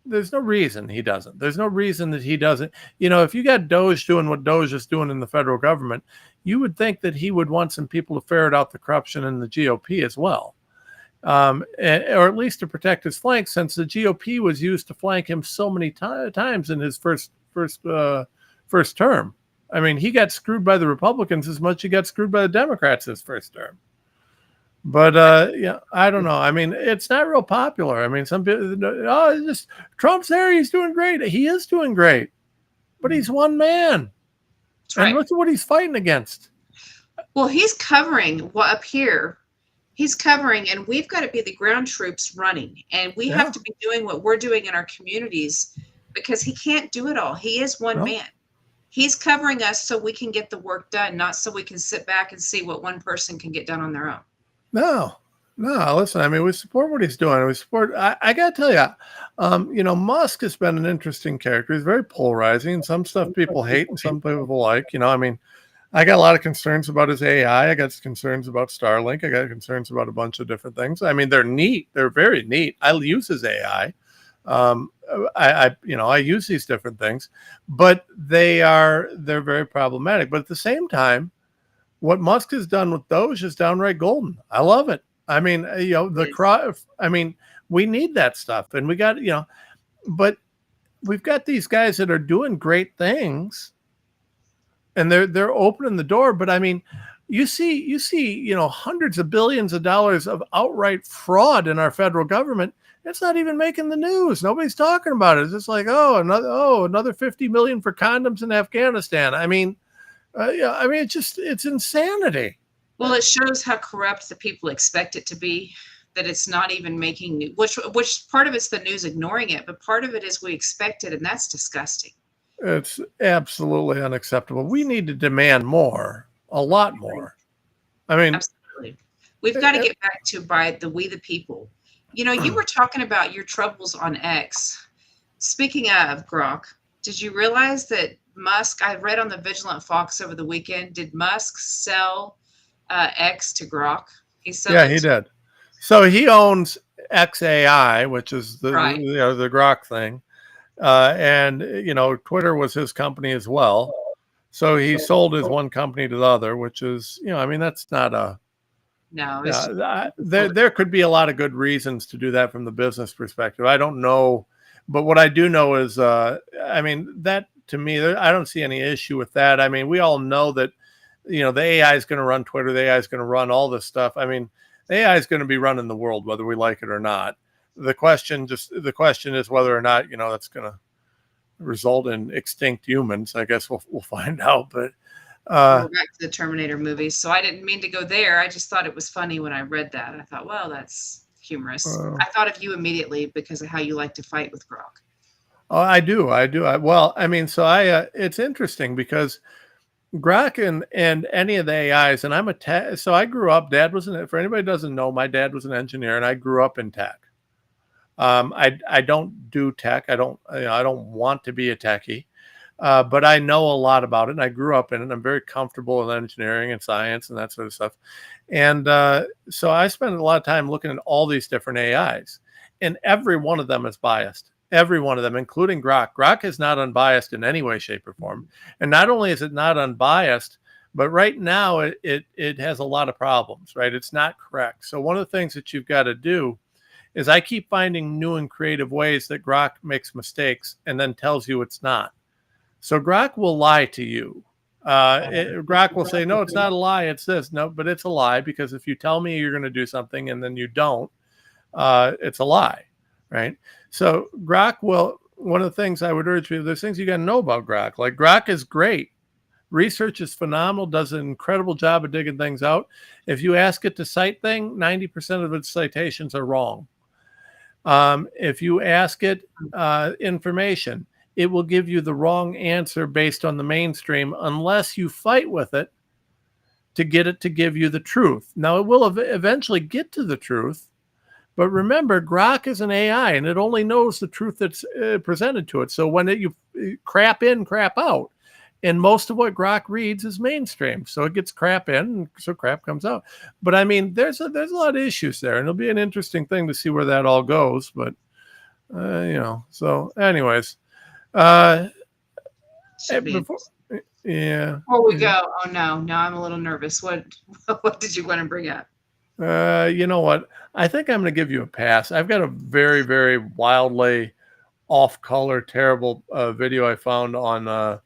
no reason he doesn't. There's no reason that he doesn't. If you got Doge doing what Doge is doing in the federal government, you would think that he would want some people to ferret out the corruption in the GOP as well, or at least to protect his flank, since the GOP was used to flank him so many times in his first term. I mean, he got screwed by the Republicans as much as he got screwed by the Democrats his first term. But yeah, I don't know. I mean, it's not real popular. I mean, some people, just Trump's there. He's doing great. He is doing great, but he's one man. That's right. And look at what he's fighting against. Well, he's covering up here. He's covering, and we've got to be the ground troops running, and we have to be doing what we're doing in our communities because he can't do it all. He is one man. He's covering us so we can get the work done, not so we can sit back and see what one person can get done on their own. No, listen, I mean, we support what he's doing. We support, I got to tell you, Musk has been an interesting character. He's very polarizing. Some stuff people hate and some people like, I mean, I got a lot of concerns about his AI. I got concerns about Starlink. I got concerns about a bunch of different things. I mean, they're neat. They're very neat. I use his AI. I use these different things, but they're very problematic. But at the same time, what Musk has done with Doge is downright golden. I love it. I mean, we need that stuff, and we got, but we've got these guys that are doing great things, and they're opening the door. But I mean, you see, hundreds of billions of dollars of outright fraud in our federal government. It's not even making the news. Nobody's talking about it. It's just like, another 50 million for condoms in Afghanistan. I mean, it's insanity. Well, it shows how corrupt the people expect it to be, that it's not even making news, which part of it's the news ignoring it, but part of it is we expect it, and that's disgusting. It's absolutely unacceptable. We need to demand more, a lot more. I mean, absolutely. We've got to get back to we the people. You were talking about your troubles on X. Speaking of Grok, did you realize that Musk, I read on the Vigilant Fox over the weekend, did Musk sell X to Grok? He did. So he owns XAI, which is the Grok thing. And, Twitter was his company as well. So he sold his one company to the other, which is, that's not a... No, there could be a lot of good reasons to do that from the business perspective. I don't know. But what I do know is, that to me, I don't see any issue with that. I mean, we all know that, the AI is going to run Twitter. The AI is going to run all this stuff. I mean, the AI is going to be running the world, whether we like it or not. The question is whether or not, that's going to result in extinct humans. I guess we'll find out. But We're back to the Terminator movies. So I didn't mean to go there. I just thought it was funny when I read that. I thought, well, that's humorous. I thought of you immediately because of how you like to fight with Grok. oh, I do. Well, I mean, so it's interesting because Grok and any of the AIs, and I'm a tech. So I grew up. Dad was for anybody who doesn't know, my dad was an engineer, and I grew up in tech. I don't do tech. I don't want to be a techie. But I know a lot about it, and I grew up in it. I'm very comfortable in engineering and science and that sort of stuff. And so I spend a lot of time looking at all these different AIs, and every one of them is biased. Every one of them, including Grok. Grok is not unbiased in any way, shape, or form. And not only is it not unbiased, but right now it has a lot of problems, right? It's not correct. So one of the things that you've got to do is I keep finding new and creative ways that Grok makes mistakes and then tells you it's not. So Grok will lie to you. Grok will say, no, it's not a lie. It's this. No, but it's a lie, because if you tell me you're going to do something and then you don't, it's a lie, right? So Grok will, one of the things I would urge people, there's things you got to know about Grok. Like Grok is great. Research is phenomenal, does an incredible job of digging things out. If you ask it to cite thing, 90% of its citations are wrong. If you ask it information, it will give you the wrong answer based on the mainstream unless you fight with it to get it to give you the truth. Now, it will eventually get to the truth, but remember, Grok is an AI, and it only knows the truth that's presented to it. So when you crap in, crap out, and most of what Grok reads is mainstream. So it gets crap in, so crap comes out. But I mean, there's a lot of issues there, and it'll be an interesting thing to see where that all goes. But, so anyways. Before we go, oh no, now I'm a little nervous. What did you want to bring up? You know what? I think I'm going to give you a pass. I've got a very, very wildly off-color, terrible video I found on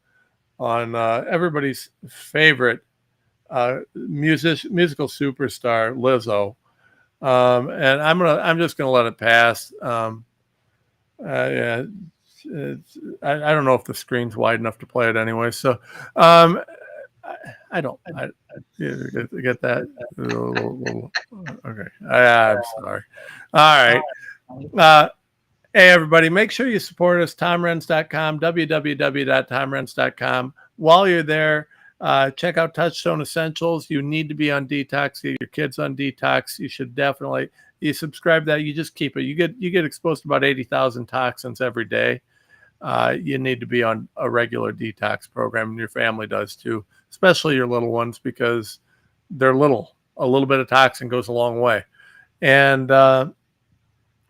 everybody's favorite musical superstar, Lizzo, and I'm just gonna let it pass. Yeah. I don't know if the screen's wide enough to play it anyway. So I don't get that. Okay. I'm sorry. All right. Hey, everybody, make sure you support us, TomRenz.com, www.tomrenz.com. While you're there, check out Touchstone Essentials. You need to be on detox. Get your kids on detox. You should definitely, you subscribe to that. You just keep it. You get exposed to about 80,000 toxins every day. You need to be on a regular detox program, and your family does too, especially your little ones, because they're little. A little bit of toxin goes a long way. And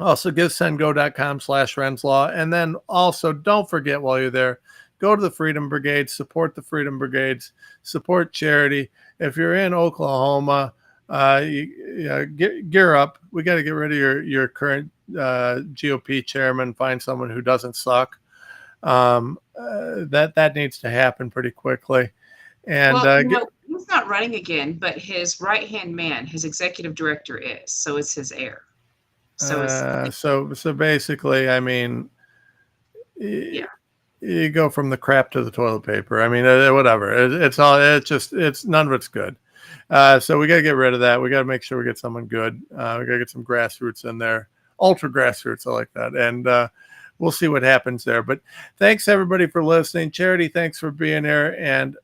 also givesendgo.com/Renslaw. And then also don't forget, while you're there, go to the Freedom Brigades, support the Freedom Brigades, support charity. If you're in Oklahoma, gear up. We got to get rid of your current GOP chairman, find someone who doesn't suck. That needs to happen pretty quickly. And he's not running again, but his right-hand man, his executive director, is. So it's his heir. So basically, I mean, yeah, you go from the crap to the toilet paper. I mean, whatever. It's none of it's good. So we got to get rid of that. We got to make sure we get someone good. We got to get some grassroots in there, ultra grassroots. I like that. And we'll see what happens there. But thanks everybody for listening. Charity, thanks for being here. And